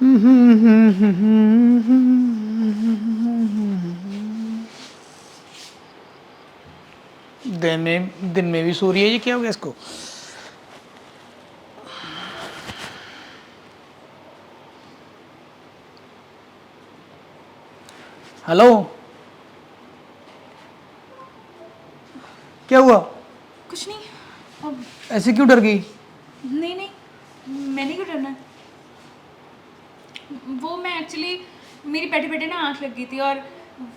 दिन में भी सो रही है, ये क्या हो गया इसको? हेलो, क्या हुआ? कुछ नहीं। अब ऐसे क्यों डर गई? नहीं नहीं, मैंने क्यों डरना है? वो मैं एक्चुअली मेरी बैठे बैठे ना आँख लग गई थी, और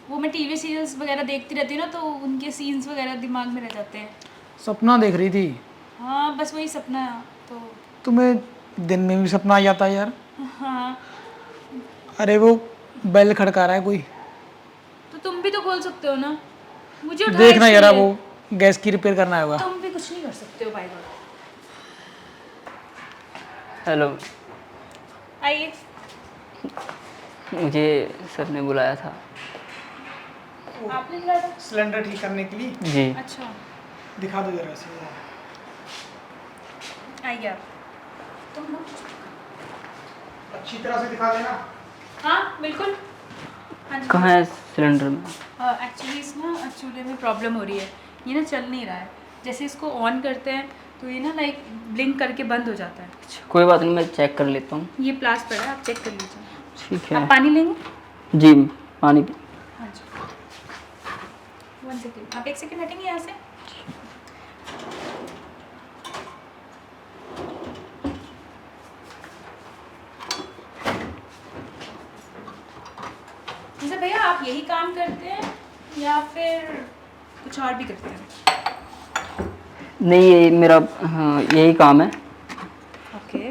वो मैं टीवी सीरियल्स वगैरह देखती रहती हूँ ना, तो उनके सीन्स वगैरह दिमाग में रह जाते हैं। सपना देख रही थी? हाँ बस वही सपना है तो। तुम्हें दिन में भी सपना आ जाता है यार? हाँ अरे वो बेल खड़का रहा है कोई। तो तुम भी तो खोल सकते हो ना, मुझे उठाया देखना इसके यार, लिए। वो गैस की रिपेयर करना होगा। तुम भी कुछ नहीं कर सकते हो भाई गॉड। हेलो, आइए। मुझे सर ने बुलाया था। आपने बुलाया था? सिलेंडर ठीक करने के लिए। जी। अच्छा दिखा दो जरा से। आइए आप। तुम लोग अच्छी तरह से दिखा देना। हाँ बिल्कुल। हाँ जी। कहाँ है सिलेंडर में? एक्चुअली इस ना चूल्हे में प्रॉब्लम हो रही है, ये ना चल नहीं रहा है। जैसे इसको ऑन करते हैं तो ये ना लाइक ब्लिंक करके बंद हो जाता है। अच्छा, कोई बात नहीं, मैं चेक कर लेता हूँ। ये प्लास पड़ा है, आप चेक कर लीजिए। ठीक आप है। पानी लेंगे? जी, पानी। हाँ जी। 1 सेकेंड, आप 1 सेकेंड हटेंगे यहाँ से। जैसे भैया आप यही काम करते हैं या फिर कुछ और भी करते हैं? नहीं, ये मेरा हाँ यही काम है। ओके।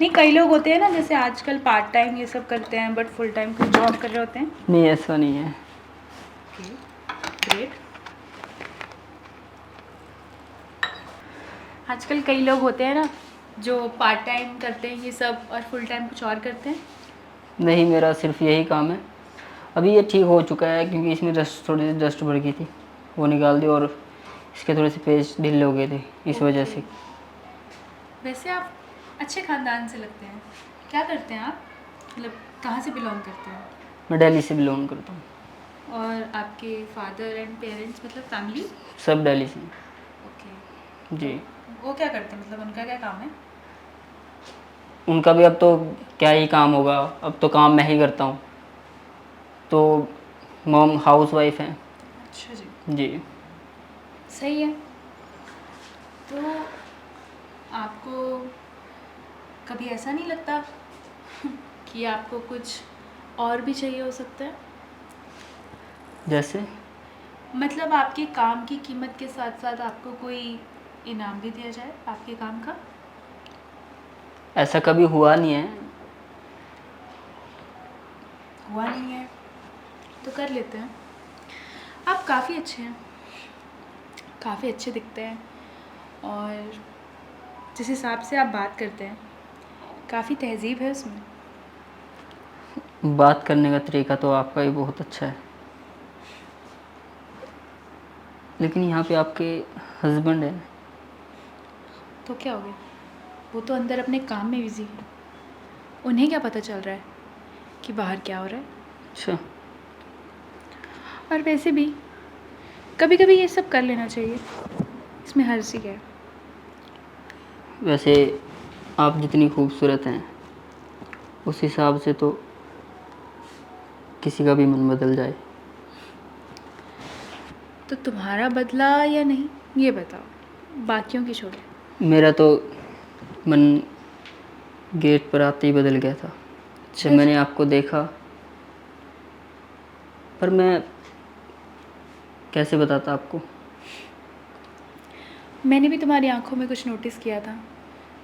नहीं कई लोग होते हैं ना, जैसे आजकल पार्ट टाइम ये सब करते हैं बट फुल टाइम कोई जॉब कर रहे होते हैं। नहीं, ऐसा नहीं है। Okay great. आजकल कई लोग होते हैं ना जो पार्ट टाइम करते हैं ये सब और फुल टाइम कुछ और करते हैं। नहीं, मेरा सिर्फ यही काम है। अभी ये ठीक हो चुका है क्योंकि इसमें डस्ट, थोड़ी सी डस्ट बढ़ गई थी, वो निकाल दी, और इसके थोड़े से पेज ढीले हो गए थे, इस वजह से। वैसे आप अच्छे खानदान से लगते हैं। क्या करते हैं आप, मतलब कहाँ से बिलोंग करते हैं? मैं दिल्ली से बिलोंग करता हूँ। और आपके फादर एंड पेरेंट्स मतलब फैमिली? सब दिल्ली से। ओके। जी। वो क्या करते हैं, मतलब उनका क्या काम है? उनका भी अब तो क्या ही काम होगा, अब तो काम मैं ही करता हूँ। तो मॉम हाउस वाइफ हैं। अच्छा जी। जी। सही है। तो आपको कभी ऐसा नहीं लगता कि आपको कुछ और भी चाहिए हो सकता है? जैसे? मतलब आपके काम की कीमत के साथ साथ आपको कोई इनाम भी दिया जाए आपके काम का? ऐसा कभी हुआ नहीं है। हुआ नहीं है तो कर लेते हैं। आप काफ़ी अच्छे हैं, काफ़ी अच्छे दिखते हैं, और जिस हिसाब से आप बात करते हैं काफ़ी तहज़ीब है उसमें। बात करने का तरीका तो आपका भी बहुत अच्छा है, लेकिन यहाँ पे आपके हस्बैंड है। तो क्या हो गया, वो तो अंदर अपने काम में बिज़ी है, उन्हें क्या पता चल रहा है कि बाहर क्या हो रहा है। अच्छा। और वैसे भी कभी कभी ये सब कर लेना चाहिए, इसमें हर्ज ही क्या है। वैसे आप जितनी खूबसूरत हैं उस हिसाब से तो किसी का भी मन बदल जाए। तो तुम्हारा बदला या नहीं ये बताओ, बाकियों की छोड़ो। मेरा तो मन गेट पर आते ही बदल गया था जब अच्छा मैंने आपको देखा, पर मैं कैसे बताता आपको। मैंने भी तुम्हारी आंखों में कुछ नोटिस किया था,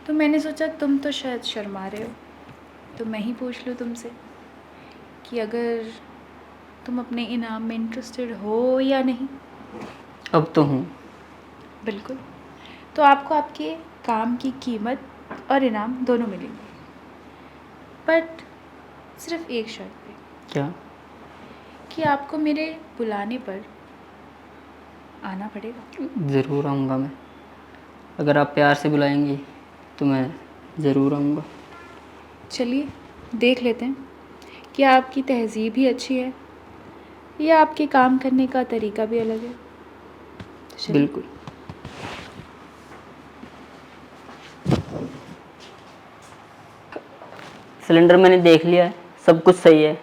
तो मैंने सोचा तुम तो शायद शर्मा रहे हो, तो मैं ही पूछ लूँ तुमसे कि अगर तुम अपने इनाम में इंटरेस्टेड हो या नहीं। अब तो हूँ। बिल्कुल। तो आपको आपके काम की कीमत और इनाम दोनों मिलेंगे, बट सिर्फ एक शर्त पे, क्या? कि आपको मेरे बुलाने पर आना पड़ेगा। ज़रूर आऊँगा मैं, अगर आप प्यार से बुलाएंगी तो मैं ज़रूर आऊँगा। चलिए देख लेते हैं कि आपकी तहज़ीब ही अच्छी है या आपके काम करने का तरीका भी अलग है। तो चलिए। बिल्कुल। सिलेंडर मैंने देख लिया है, सब कुछ सही है,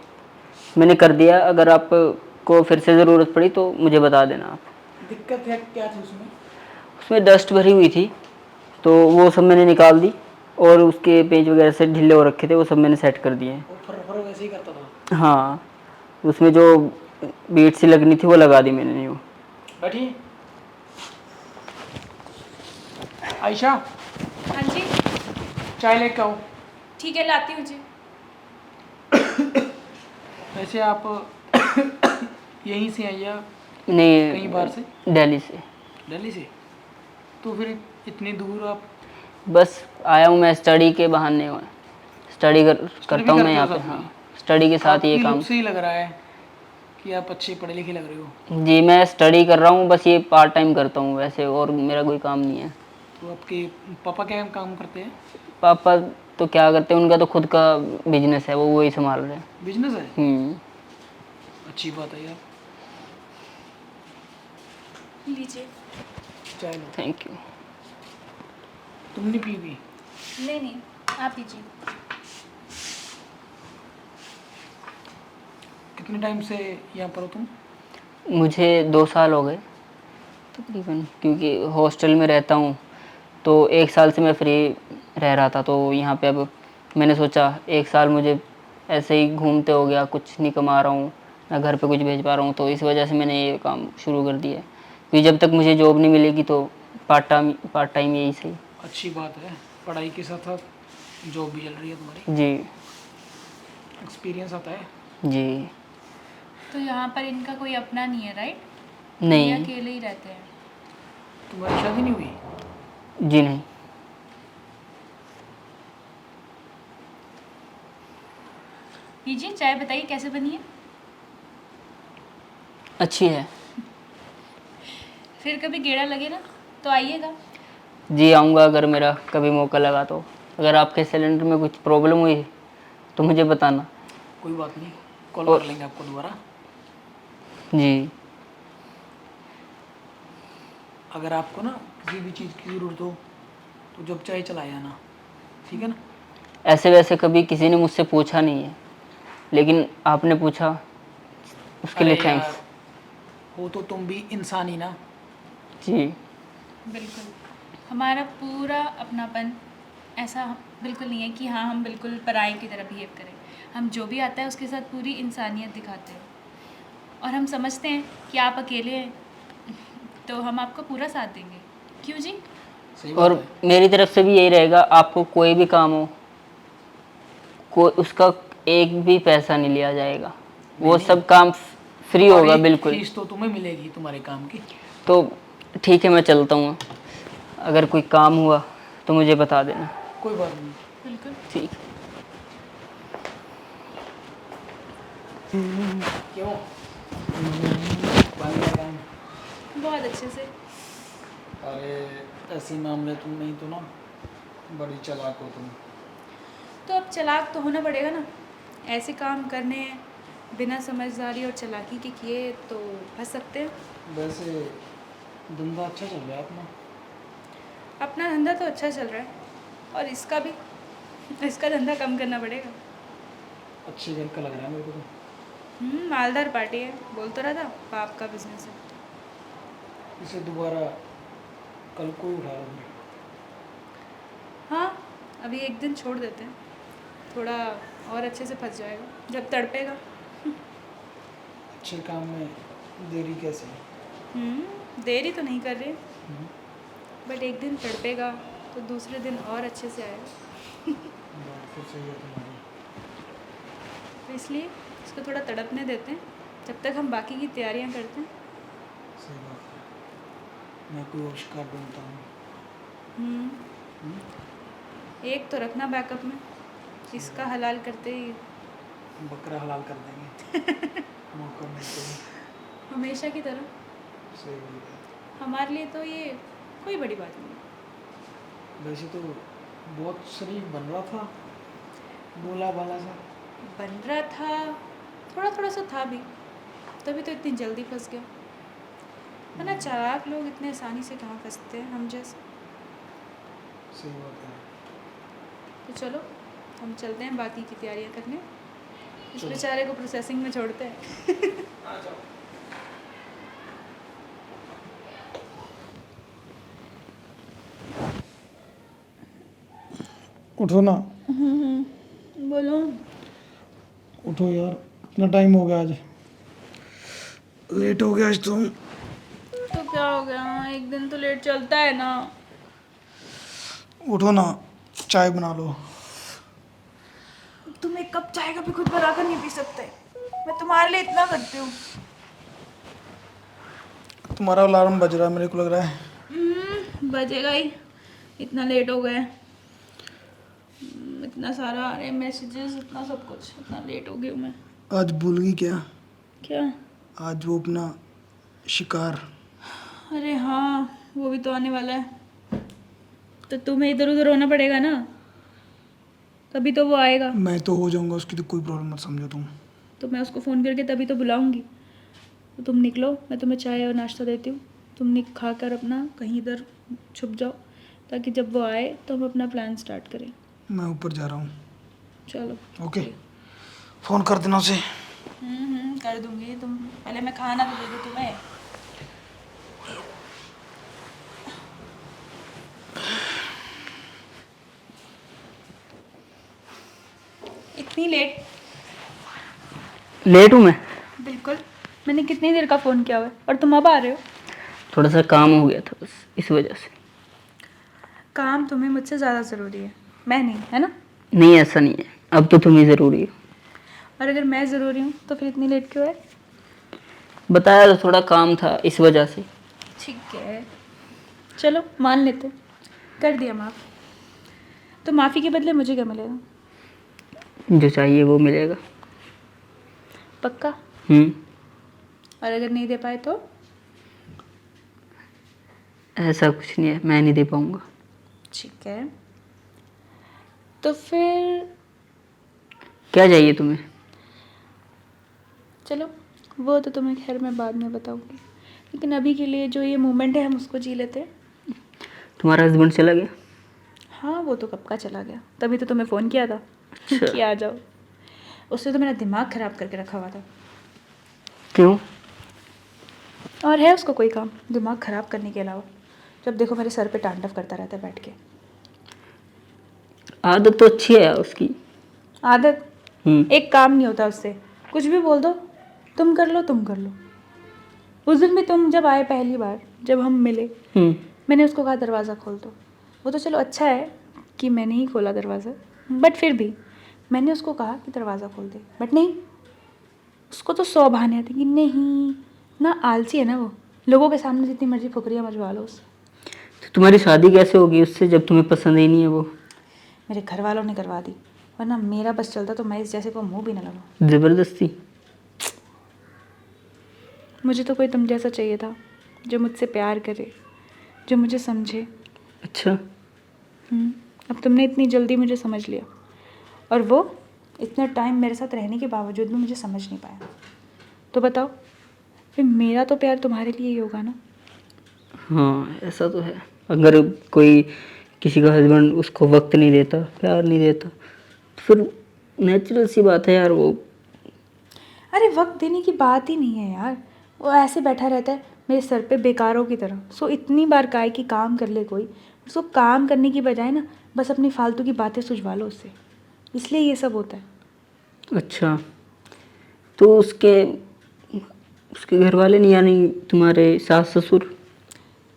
मैंने कर दिया। अगर आपको फिर से ज़रूरत पड़ी तो मुझे बता देना आप। दिक्कत है क्या थी उसमें? उसमें डस्ट भरी हुई थी, तो वो सब मैंने निकाल दी, और उसके पेंच वगैरह से ढीले हो रखे थे, वो सब मैंने सेट कर दिए हैं। वो फर वैसे ही करता था। हाँ, उसमें जो बीट सी लगनी थी वो लगा दी मैंने यूँ। बैठिए। आयशा, हाँ जी, चाय लेके आओ। ठीक है, लाती हूँ जी। वैसे आप यहीं से हैं या नहीं, कहीं बाहर से? दिल्ली से। दिल्ली से? तो फिर इतनी दूर आप बस आया हूँ मैं स्टडी के बहाने, करता हूँ मैं यहाँ पे। हाँ, स्टडी के साथ ये आपकी काम। लुक से ही लग रहा है कि आप अच्छे पढ़े लिखे लग रहे हो। जी, मैं स्टडी कर रहा हूँ, बस ये पार्ट टाइम करता हूँ वैसे, और मेरा कोई काम नहीं है। तो आपके पापा क्या काम करते हैं? पापा तो क्या करते हैं, उनका तो खुद का बिजनेस है, वो वही संभाल रहे हैं। बिजनेस है? हम्म। अच्छी बात है यार। लीजिए। चाय लो। Thank you. तुम नहीं पीगी? नहीं नहीं, आप लीजिए। कितने टाइम से यहाँ पर हो तुम? मुझे 2 साल हो गए तकरीबन, क्योंकि हॉस्टल में रहता हूँ, तो 1 साल से मैं फ्री रह रहा था, तो यहाँ पे अब मैंने सोचा 1 साल मुझे ऐसे ही घूमते हो गया, कुछ नहीं कमा रहा हूँ, ना घर पे कुछ भेज पा रहा हूँ, तो इस वजह से मैंने ये काम शुरू कर दिया है। क्योंकि जब तक मुझे जॉब नहीं मिलेगी तो पार्ट टाइम यही सही। अच्छी बात है, पढ़ाई के साथ साथ जॉब भी चल रही है तुम्हारी। जी एक्सपीरियंस आता है। जी। तो यहाँ पर इनका कोई अपना नहीं है, राइट? ये नहीं। अकेले ही रहते हैं। तुम्हारी शादी नहीं हुई? जी नहीं। लीजिए चाय, बताइए कैसे बनी है। अच्छी है। फिर कभी गेड़ा लगे ना तो आइएगा। जी आऊँगा, अगर मेरा कभी मौका लगा तो। अगर आपके सिलेंडर में कुछ प्रॉब्लम हुई तो मुझे बताना। कोई बात नहीं, कॉल और- कर लेंगे आपको दोबारा। जी। अगर आपको ना किसी भी चीज़ की ज़रूरत हो तो जब चाहे चलाए आना, ठीक है ना? ऐसे वैसे कभी किसी ने मुझसे पूछा नहीं है, लेकिन आपने पूछा, उसके लिए अरे थैंक्स। यार, हो तो तुम भी इंसान ही ना। जी। बिल्कुल, हमारा पूरा अपनापन ऐसा बिल्कुल नहीं है कि हाँ हम बिल्कुल पराये की तरह बिहेव करें। हम जो भी आता है उसके साथ पूरी इंसानियत दिखाते हैं, और हम समझते हैं कि आप अकेले हैं तो हम आपका पूरा साथ देंगे। क्यों जी? सही और बात है। मेरी तरफ से भी यही रहेगा, आपको कोई भी काम हो, कोई उसका एक भी पैसा नहीं लिया जाएगा, वो सब काम फ्री होगा तुम्हारी बिल्कुल। फीस तो तुम्हें मिलेगी तुम्हारे काम की। तो ठीक है, मैं चलता हूँ। अगर कोई काम हुआ तो मुझे बता देना। कोई बात नहीं। बिल्कुल। ठीक। क्यों? बन गया काम? बहुत अच्छे से। अरे ऐसे मामले तुम नहीं तो ना बड़ी चालाक हो तुम। तो अब चालाक तो होना पड़ेगा ना, ऐसे काम करने हैं बिना समझदारी और चालाकी के किए तो फंस सकते हैं। वैसे धंधा अच्छा चल रहा है अपना। अपना धंधा तो अच्छा चल रहा है, और इसका भी, इसका धंधा कम करना पड़ेगा। अच्छे घर का लग रहा है मेरे को तो। मालदार पार्टी है, बोल तो रहा था पाप का बिजनेस है। इसे दोबारा कल को ही उठा रहा हूँ। हाँ, अभी एक दिन छोड़ देते हैं, थोड़ा और अच्छे से फंस जाएगा जब तड़पेगा। अच्छे काम में देरी कैसे? देरी तो नहीं कर रहे, हम्म, बट एक दिन तड़पेगा तो दूसरे दिन और अच्छे से आएगा। बात तो सही है तुम्हारी। तो इसलिए इसको थोड़ा तड़पने देते हैं जब तक हम बाकी की तैयारियां करते हैं। सही बात है। मैं कोई और शिकार ढूंढता हूँ। हम्म, एक तो रखना बैकअप में, इसका हलाल करते ही बकरा हलाल कर देंगे मौका मिलते ही। हमेशा की तरह। सही बात है। हमारे लिए तो ये कोई बड़ी बात नहीं है। वैसे तो बहुत शरीफ बन रहा था। बोला बाला सा। बन रहा था, थोड़ा थोड़ा सा था भी, तभी तो इतनी जल्दी फंस गया। है ना, चालाक लोग इतने आसानी से कहाँ फंसते हैं हम जैसे। सही बात है। तो चलो हम चलते हैं बाकी की तैयारियां करने, इस चलो। बेचारे को प्रोसेसिंग में छोड़ते हैं। आ जाओ। उठो ना। बोलो। उठो यार, इतना टाइम हो गया, आज लेट हो गया आज तुम। तो क्या हो गया, एक दिन तो लेट चलता है ना। उठो ना, चाय बना लो। तुम एक कप चाय का भी खुद बनाकर नहीं पी सकते, मैं तुम्हारे लिए इतना करती हूँ। तुम्हारा अलार्म बज रहा है, मेरे को लग रहा है। बजेगा ही, इतना लेट हो गए। इतना सारा आ रहे मैसेजेस, इतना सब कुछ, इतना लेट हो गई हूँ मैं। आज भूल गई क्या? क्या? आज वो अपना शिकार। अरे हाँ, वो भी तो आने वाला है, तो तुम्हें इधर उधर होना पड़ेगा ना, तभी तो वो आएगा। मैं तो हो जाऊंगा, उसकी तो कोई प्रॉब्लम मत समझो तुम। तो मैं उसको फ़ोन करके तभी तो बुलाऊंगी। तो तुम निकलो, मैं तुम्हें चाय और नाश्ता देती हूँ, तुम खा कर अपना कहीं इधर छुप जाओ, ताकि जब वो आए तो हम अपना प्लान स्टार्ट करें। मैं ऊपर जा रहा हूँ। चलो। ओके, फ़ोन कर देना उसे। कर दूंगी, तुम पहले मैं खाना तो दे दूँ तुम्हें। इतनी लेट? लेट हूँ मैं? बिल्कुल, मैंने कितनी देर का फ़ोन किया हुआ है और तुम अब आ रहे हो। थोड़ा सा काम हो गया था बस, इस वजह से। काम तुम्हें मुझसे ज़्यादा ज़रूरी है, मैं नहीं, है ना? नहीं, ऐसा नहीं है, अब तो तुम ही ज़रूरी हो। और अगर मैं ज़रूरी हूँ तो फिर इतनी लेट क्यों है? बताया तो, थोड़ा काम था इस वजह से। ठीक है, चलो मान लेते, कर दिया माफ़। तो माफ़ी के बदले मुझे क्या मिलेगा? जो चाहिए वो मिलेगा। पक्का? हम्म। और अगर नहीं दे पाए तो? ऐसा कुछ नहीं है, मैं नहीं दे पाऊँगा। ठीक है, तो फिर क्या चाहिए तुम्हें? चलो, वो तो तुम्हें खैर मैं बाद में बताऊंगी, लेकिन अभी के लिए जो ये मोमेंट है हम उसको जी लेते हैं। तुम्हारा हस्बैंड चला गया? हाँ, वो तो कब का चला गया, तभी तो तुम्हें फ़ोन किया था अच्छा। कि आ जाओ। उसने तो मेरा दिमाग ख़राब करके रखा हुआ था। क्यों? और है उसको कोई काम दिमाग ख़राब करने के अलावा? जब देखो मेरे सर पे तांडव करता रहता है बैठ के। आदत तो अच्छी है यार उसकी। आदत? हम्म। एक काम नहीं होता उससे, कुछ भी बोल दो, तुम कर लो तुम कर लो। उस दिन भी तुम जब आए पहली बार, जब हम मिले, हम्म। मैंने उसको कहा दरवाज़ा खोल दो। वो तो चलो अच्छा है कि मैंने ही खोला दरवाज़ा, बट फिर भी मैंने उसको कहा कि दरवाज़ा खोल दे, बट नहीं, उसको तो 100 बहाने आते कि नहीं ना, आलसी है ना वो, लोगों के सामने जितनी मर्जी फुकरियाँ मचवा लो उससे। तो तुम्हारी शादी कैसे होगी उससे जब तुम्हें पसंद ही नहीं है वो? मेरे घर वालों ने करवा दी, वरना मेरा बस चलता तो मैं इस जैसे को मुँह भी ना लगाऊं। ज़बरदस्ती? मुझे तो कोई तुम जैसा चाहिए था, जो मुझसे प्यार करे, जो मुझे समझे। अच्छा। अब तुमने इतनी जल्दी मुझे समझ लिया, और वो इतना टाइम मेरे साथ रहने के बावजूद भी मुझे समझ नहीं पाया। तो बताओ, फिर मेरा तो प्यार तुम्हारे लिए ही होगा ना? हाँ, ऐसा तो है। अगर कोई किसी का हस्बैंड उसको वक्त नहीं देता, प्यार नहीं देता, तो फिर नेचुरल सी बात है यार वो। अरे वक्त देने की बात ही नहीं है यार, वो ऐसे बैठा रहता है मेरे सर पे बेकारों की तरह। सो इतनी बार काहे कि काम कर ले कोई, उसको काम करने की बजाय ना बस अपनी फालतू की बातें सुझवा लो उससे, इसलिए ये सब होता है। अच्छा, तो उसके उसके घर वाले नहीं, यानी तुम्हारे सास ससुर?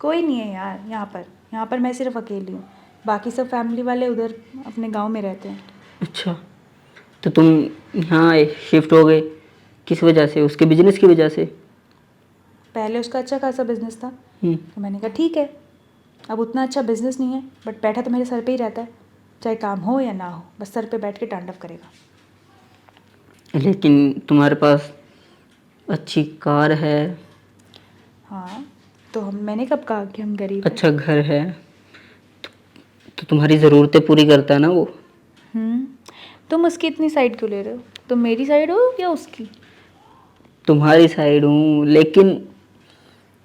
कोई नहीं है यार यहाँ पर मैं सिर्फ अकेली हूँ, बाकी सब फैमिली वाले उधर अपने गांव में रहते हैं। अच्छा, तो तुम यहाँ आए, शिफ्ट हो गए, किस वजह से? उसके बिजनेस की वजह से? पहले उसका अच्छा खासा बिजनेस था, हम्म। तो मैंने कहा ठीक है, अब उतना अच्छा बिजनेस नहीं है, बट बैठा तो मेरे सर पे ही रहता है, चाहे काम हो या ना हो, बस सर पे बैठ के तांडव करेगा। लेकिन तुम्हारे पास अच्छी कार है, हाँ, तो मैंने कब कहा कि हम गरीब हैं? अच्छा घर है, तो तुम्हारी ज़रूरतें पूरी करता है ना वो? तुम उसकी इतनी साइड क्यों ले रहे हो? तुम मेरी साइड हो या उसकी? तुम्हारी साइड हूँ, लेकिन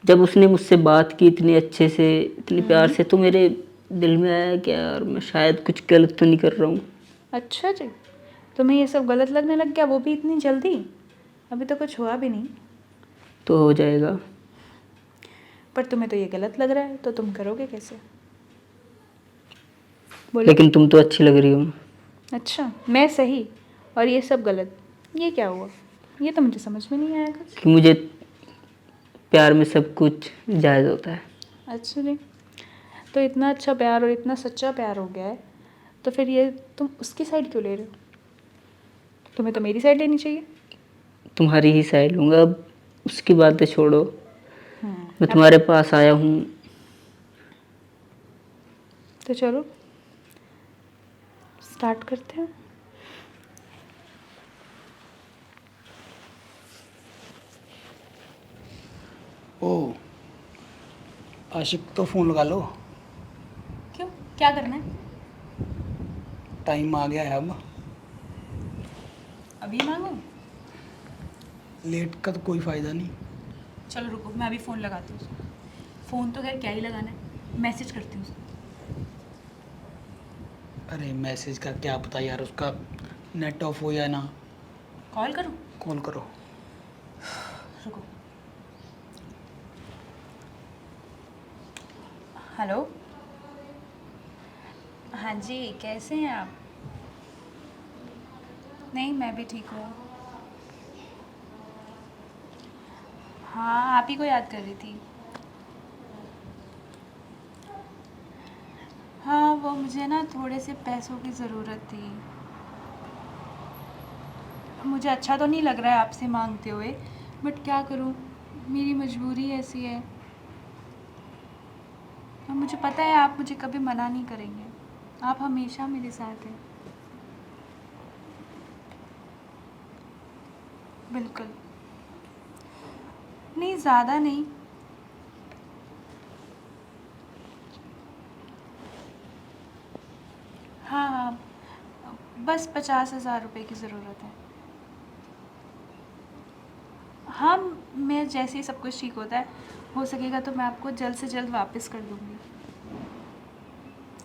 जब उसने मुझसे बात की इतने अच्छे से, इतने प्यार से, तो मेरे दिल में आया कि यार मैं शायद कुछ गलत तो नहीं कर रहा हूँ। अच्छा जी, तुम्हें ये सब गलत लगने लग गया, वो भी इतनी जल्दी? अभी तो कुछ हुआ भी नहीं। तो हो जाएगा। पर तुम्हें तो ये गलत लग रहा है, तो तुम करोगे कैसे? बोलो। लेकिन तुम तो अच्छी लग रही हो। अच्छा, मैं सही और ये सब गलत, ये क्या हुआ? ये तो मुझे समझ में नहीं आया कुछ। कि मुझे प्यार में सब कुछ जायज़ होता है। अच्छा जी, तो इतना अच्छा प्यार और इतना सच्चा प्यार हो गया है, तो फिर ये तुम उसकी साइड क्यों ले रहे हो? तुम्हें तो मेरी साइड लेनी चाहिए। तुम्हारी ही साइड लूँगा। अब उसकी बातें छोड़ो, मैं अब तुम्हारे पास आया हूँ। तो चलो स्टार्ट करते हैं। ओ आशिक, तो फ़ोन लगा लो, क्यों, क्या करना है? टाइम आ गया है अब। अभी मांगू? लेट का तो कोई फ़ायदा नहीं। चलो रुको, मैं अभी फ़ोन लगाती हूँ उसको। फ़ोन तो खैर क्या ही लगाना है, मैसेज करती हूँ उसको। अरे मैसेज का क्या पता यार, उसका नेट ऑफ हो या ना। कॉल करूँ? कॉल करो। रुको। हेलो, हाँ जी, कैसे हैं आप? नहीं, मैं भी ठीक हूँ। हाँ, आप ही को याद कर रही थी। हाँ, वो मुझे ना थोड़े से पैसों की ज़रूरत थी। मुझे अच्छा तो नहीं लग रहा है आपसे मांगते हुए, बट क्या करूँ, मेरी मजबूरी ऐसी है। और मुझे पता है आप मुझे कभी मना नहीं करेंगे, आप हमेशा मेरे साथ हैं। बिल्कुल नहीं, ज़्यादा नहीं। हाँ हाँ, बस 50,000 रुपये की ज़रूरत है। हाँ, मैं जैसे ही सब कुछ ठीक होता है, हो सकेगा तो मैं आपको जल्द से जल्द वापस कर दूँगी।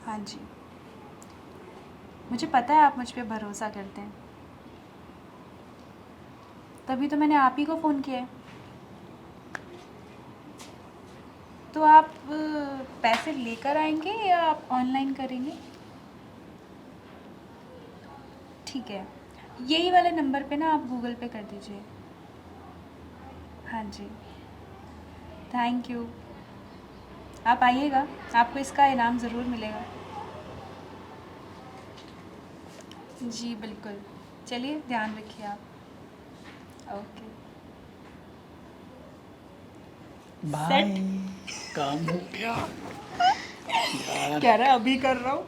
हाँ जी, मुझे पता है आप मुझ पे भरोसा करते हैं, तभी तो मैंने आप ही को फ़ोन किया है। तो आप पैसे लेकर आएंगे या आप ऑनलाइन करेंगे? ठीक है, यही वाले नंबर पे ना आप गूगल पे कर दीजिए। हाँ जी, थैंक यू। आप आइएगा, आपको इसका इनाम ज़रूर मिलेगा। जी बिल्कुल, चलिए ध्यान रखिए आप। Okay bye. काम हो गया यार। कह रहा है अभी कर रहा हूँ।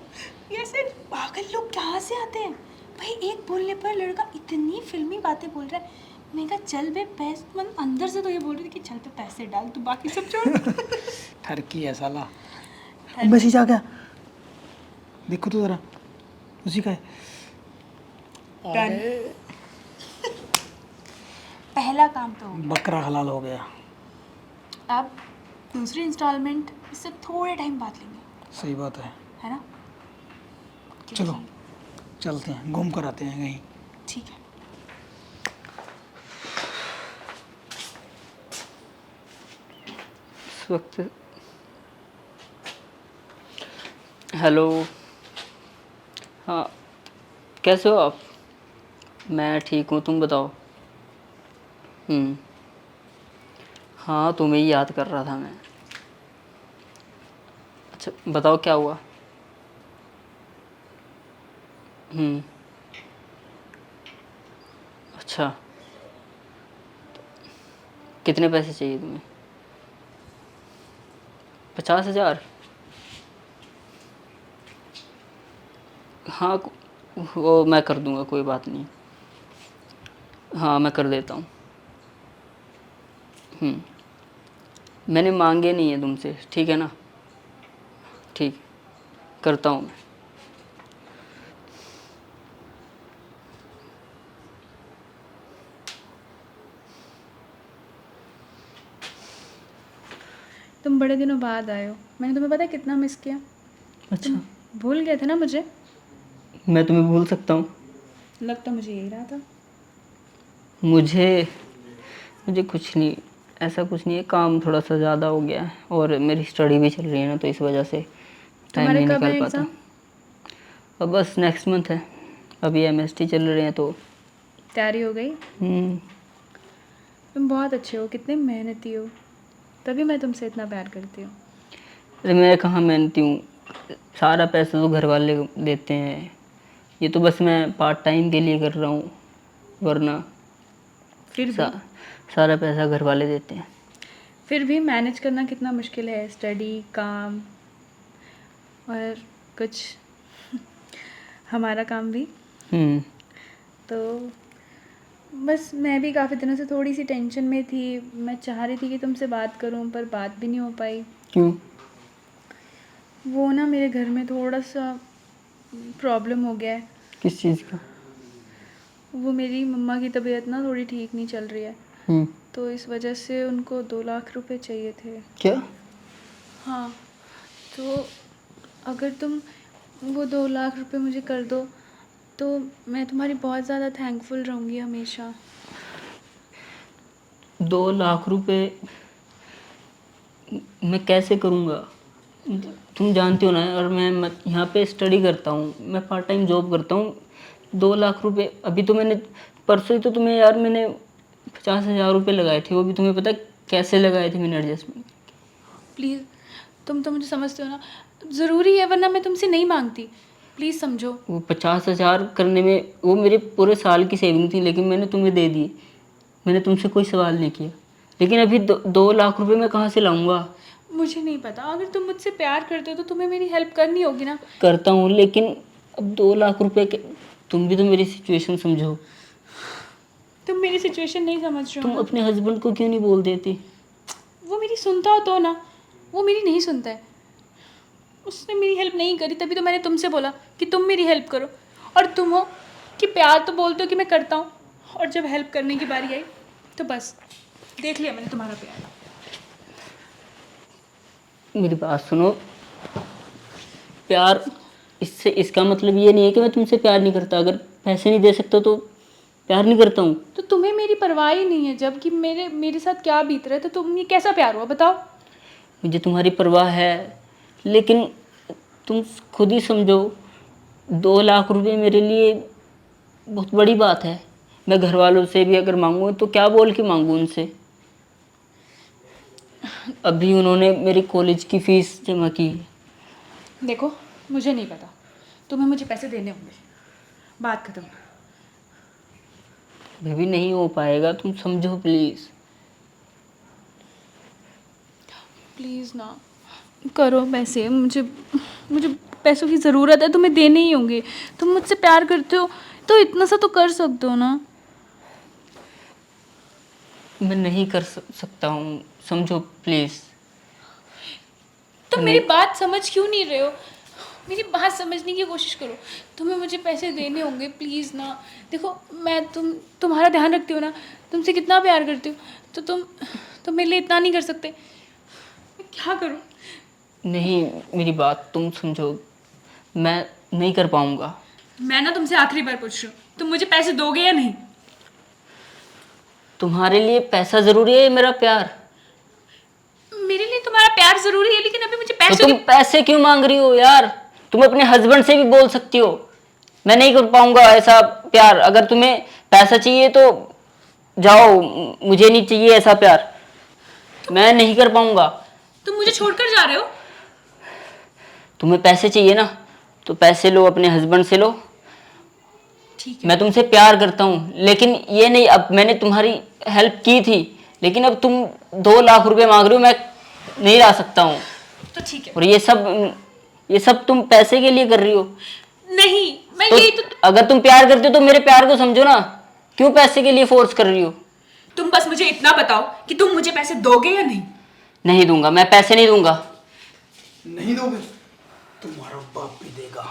ये ऐसे पागल लोग कहाँ से आते हैं भाई? एक बोलने पर लड़का इतनी फिल्मी बातें बोल रहा है। मैं कहा चल बे पैसे, मन अंदर से तो ये बोल रही थी कि चल पे पैसे डाल, तू बाकी सब छोड़। ठरकी है साला। मैसेज आ गया, देखो तो ज़रा, उसी का है। Done. अरे, पहला काम तो हो गया। बकरा हलाल हो गया। अब दूसरी इंस्टॉलमेंट इससे थोड़े टाइम बाद लेंगे, सही बात है ना? चलो चलते हैं, घूम कर आते हैं कहीं। ठीक है। इस वक्त हेलो, हाँ, कैसे हो आप? मैं ठीक हूँ, तुम बताओ। हाँ, तुम्हें ही याद कर रहा था मैं। अच्छा बताओ क्या हुआ? अच्छा, कितने पैसे चाहिए तुम्हें? 50,000? हाँ, वो मैं कर दूंगा, कोई बात नहीं। हाँ, मैं कर देता हूँ। मैंने मांगे नहीं है तुमसे, ठीक है ना? ठीक, करता हूँ मैं। तुम बड़े दिनों बाद आए हो। मैंने तुम्हें पता है कितना मिस किया। अच्छा, भूल गए थे ना मुझे? मैं तुम्हें भूल सकता हूँ? लग तो मुझे यही रहा था। मुझे मुझे कुछ नहीं, ऐसा कुछ नहीं है, काम थोड़ा सा ज़्यादा हो गया है और मेरी स्टडी भी चल रही है ना, तो इस वजह से टाइम तुम्हारे नहीं कब निकाल है पाता। एग्ज़ाम? अब बस नेक्स्ट मंथ है, अभी एमएसटी चल रहे हैं तो। तैयारी हो गई? हम्म, तुम बहुत अच्छे हो, कितने मेहनती हो, तभी मैं तुमसे इतना प्यार करती हूँ। अरे मैं कहाँ मेहनती हूँ, सारा पैसा तो घर वाले देते हैं, ये तो बस मैं पार्ट टाइम के लिए कर रहा हूँ, वरना फिर भी सा, सारा पैसा घर वाले देते हैं। फिर भी मैनेज करना कितना मुश्किल है, स्टडी, काम और कुछ हमारा काम भी। हम्म, तो बस मैं भी काफ़ी दिनों से थोड़ी सी टेंशन में थी। मैं चाह रही थी कि तुमसे बात करूं, पर बात भी नहीं हो पाई। क्यों? वो ना मेरे घर में थोड़ा सा प्रॉब्लम हो गया है। किस चीज़ का? वो मेरी मम्मा की तबीयत ना थोड़ी ठीक नहीं चल रही है, हम्म, तो इस वजह से उनको 2 लाख रुपए चाहिए थे। क्या? हाँ, तो अगर तुम वो 2 लाख रुपए मुझे कर दो तो मैं तुम्हारी बहुत ज़्यादा थैंकफुल रहूँगी हमेशा। 2 लाख रुपए मैं कैसे करूँगा? तुम जानती हो ना, और मैं यहाँ पे स्टडी करता हूँ, मैं पार्ट टाइम जॉब करता हूँ। 2 लाख रुपए अभी तो मैंने, परसों ही तो तुम्हें यार मैंने 50,000 रुपये लगाए थे, वो भी तुम्हें पता है कैसे लगाए थे मैंने, एडजस्टमेंट। प्लीज़, तुम तो मुझे समझते हो ना, ज़रूरी है, वरना मैं तुमसे नहीं मांगती। प्लीज़ समझो। वो 50,000 करने में वो मेरे पूरे साल की सेविंग थी, लेकिन मैंने तुम्हें दे दी, मैंने तुमसे कोई सवाल नहीं किया। लेकिन अभी 2 लाख रुपए मैं कहाँ से लाऊंगा? मुझे नहीं पता, अगर तुम मुझसे प्यार करते हो तो तुम्हें मेरी हेल्प करनी होगी ना। करता हूँ, लेकिन अब 2 लाख रुपए के, तुम भी तो मेरी सिचुएशन समझो। तुम मेरी सिचुएशन नहीं समझ रहे हो तुम ना। अपने हस्बैंड को क्यों नहीं बोल देती? वो मेरी सुनता हो तो ना, वो मेरी नहीं सुनता है। उसने मेरी हेल्प नहीं करी, तभी तो मैंने तुमसे बोला कि तुम मेरी हेल्प करो। और तुम हो कि प्यार तो बोलते हो कि मैं करता हूँ, और जब हेल्प करने की बारी आई तो बस देख लिया मैंने तुम्हारा प्यार। मेरी बात सुनो, प्यार, इससे इसका मतलब ये नहीं है कि मैं तुमसे प्यार नहीं करता। अगर पैसे नहीं दे सकता तो प्यार नहीं करता हूँ? तो तुम्हें मेरी परवाह ही नहीं है, जबकि मेरे मेरे साथ क्या बीत रहा है, तो तुम ये कैसा प्यार हुआ बताओ। मुझे तुम्हारी परवाह है, लेकिन तुम खुद ही समझो, 2 लाख रुपए मेरे लिए बहुत बड़ी बात है। मैं घर वालों से भी अगर मांगूँ तो क्या बोल के मांगूँ उनसे? अभी उन्होंने मेरी कॉलेज की फ़ीस जमा की। देखो, मुझे नहीं पता, तुम्हें मुझे पैसे देने होंगे, बात खत्म। अभी भी नहीं हो पाएगा, तुम समझो प्लीज़। प्लीज़ ना करो पैसे, मुझे मुझे पैसों की ज़रूरत है, तुम्हें देने ही होंगे। तुम मुझसे प्यार करते हो तो इतना सा तो कर सकते हो ना। मैं नहीं कर सकता हूँ, समझो प्लीज़। तुम नहीं, मेरी बात समझ क्यों नहीं रहे हो? मेरी बात समझने की कोशिश करो। तुम्हें मुझे पैसे देने होंगे, प्लीज़ ना। देखो, मैं तुम्हारा ध्यान रखती हूँ ना, तुमसे कितना प्यार करती हूँ, तो तुम मेरे लिए इतना नहीं कर सकते? मैं क्या करूँ? नहीं, मेरी बात तुम समझो, मैं नहीं कर पाऊँगा। मैं ना तुमसे आखिरी बार पूछ रही हूँ, तुम मुझे पैसे दोगे या नहीं? तुम्हारे लिए पैसा ज़रूरी है या मेरा प्यार? मेरे लिए तुम्हारा प्यार ज़रूरी है, लेकिन अभी मुझे तो पैसों तुम की। पैसे क्यों मांग रही हो यार? तुम अपने हस्बैंड से भी बोल सकती हो, मैं नहीं कर पाऊंगा ऐसा प्यार। अगर तुम्हें पैसा चाहिए तो जाओ, मुझे नहीं चाहिए ऐसा प्यार, मैं नहीं कर पाऊंगा। तुम मुझे छोड़कर जा रहे हो? तुम्हें पैसे चाहिए ना, तो पैसे लो, अपने हस्बैंड से लो। ठीक है। मैं तुमसे प्यार करता हूँ, लेकिन ये नहीं, अब मैंने तुम्हारी हेल्प की थी, लेकिन अब तुम 2 लाख रुपए मांग रही हो, मैं नहीं ला सकता हूँ। तो ठीक है। और ये सब तुम पैसे के लिए कर रही हो। नहीं, मैं तो यही तो। अगर तुम प्यार करते हो तो मेरे प्यार को समझो ना, क्यों पैसे के लिए फोर्स कर रही हो? तुम बस मुझे इतना बताओ कि तुम मुझे पैसे दोगे या नहीं? नहीं दूंगा, मैं पैसे नहीं दूंगा। नहीं दोगे? तुम्हारा बाप भी देगा।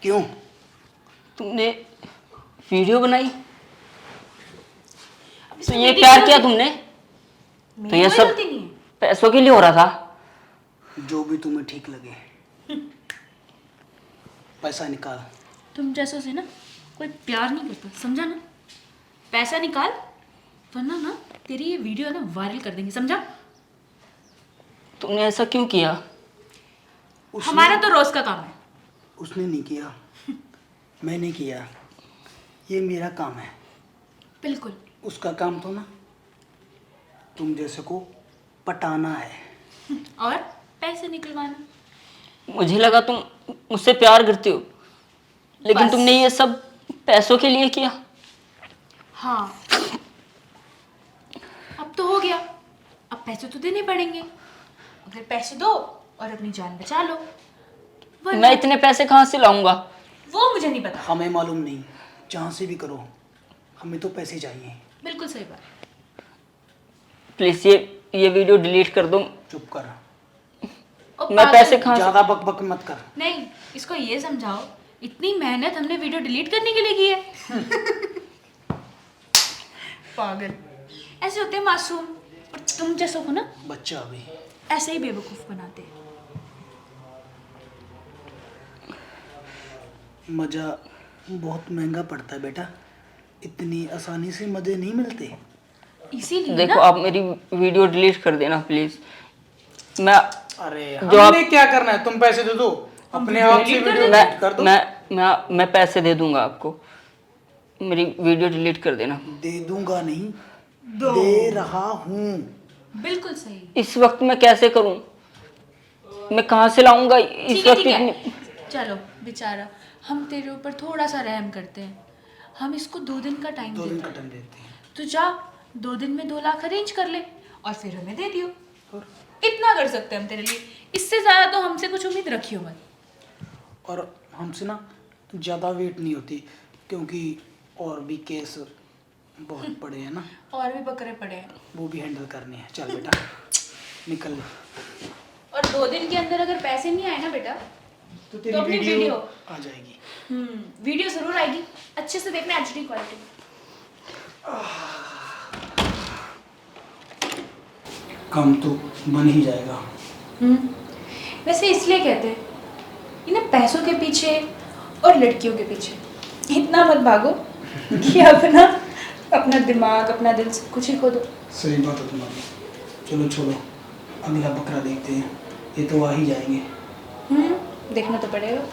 क्यों? तुमने वीडियो बनाई? तो इसमें ये मेरी प्यार गलती- किया तुमने? तो मेरी ये कोई सब गलती नहीं है। पैसों के लिए हो रहा था? जो भी तुम्हें ठीक लगे। पैसा निकाल। तुम जैसों से ना कोई प्यार नहीं करता, समझा ना? पैसा निकाल, वरना ना तेरी ये वीडियो है ना वायरल कर देंगे, समझा? तुमने ऐसा क्यों किया? हमारा तो रोज का काम है। उसने नहीं किया, मैंने किया। ये मेरा काम है। बिल्कुल। उसका काम तो ना तुम जैसे को पटाना है। और पैसे निकलवाना। मुझे लगा तुम मुझसे प्यार करती हो, लेकिन बस। तुमने ये सब पैसों के लिए किया। हाँ, अब तो हो गया, अब पैसे तो देने पड़ेंगे। अगर पैसे दो और अपनी जान बचा लो, वरना मैं इतने पैसे कहाँ से लाऊंगा? वो मुझे नहीं पता। हमें मालूम नहीं, जहाँ से भी करो, हमें तो पैसे चाहिए। बिल्कुल सही बात। प्लीज ये वीडियो डिलीट कर दो। चुप कर, और मैं पागल- पैसे कहाँ से? ज्यादा बक बक मत कर। नहीं, इसको ये समझाओ, इतनी मेहनत हमने वीडियो डिलीट करने के लिए की है। पागल, ऐसे होते हैं मासूम। और तुम जैसों को ना बच्चा अभी। ऐसे ही बेवकूफ बनाते हैं। मज़ा बहुत महंगा पड़ता है बेटा, इतनी आसानी से मज़े नहीं मिलते। इसीलिए देखो ना आप मेरी वीडियो डिलीट कर देना प्लीज। मैं अरे जो हमने क्या करना है, तुम पैसे दे दो, अपने आप से वीडियो डिलीट कर दो। मैं पैसे दे दूंगा आपको, मेरी वीडियो डिलीट कर देना। दे दूंगा नहीं, दे रहा हूँ। बिल्कुल सही। इस वक्त मैं कैसे करूं? मैं कहाँ से लाऊंगा इस ठीक है, वक्त ठीक है। इतनी? चलो बेचारा, हम तेरे ऊपर थोड़ा सा रहम करते हैं। हम इसको 2 दिन का टाइम 2 दिन देते का हैं। टाइम देते हैं। तो जा 2 दिन में 2 लाख अरेंज कर ले और फिर हमें दे दियो। और इतना कर सकते हैं हम तेरे लिए, इससे ज्यादा तो हमसे कुछ उम्मीद रखियो मत। और हमसे ना ज़्यादा वेट नहीं होती, क्योंकि और भी केस बहुत पड़े हैं ना, और भी बकरे पड़े हैं। वो भी हैंडल करने हैं। चल बेटा निकल ले। और 2 दिन के अंदर अगर पैसे नहीं आए ना बेटा, तो तो तेरी अपनी वीडियो वीडियो आ जाएगी। वीडियो जरूर आएगी। अच्छे से देखना, एचडी क्वालिटी। काम तो बन ही जाएगा। वैसे इसलिए कहते हैं इन्हें पैसों के पीछे और लड़कियों के पीछे इतना मत भागो कि अपना दिमाग, अपना दिल सब कुछ ही खो दो। सही बात है तुम्हारी। चलो छोड़ो, अगला बकरा देखते हैं, ये तो आ ही जाएंगे। देखना तो पड़ेगा।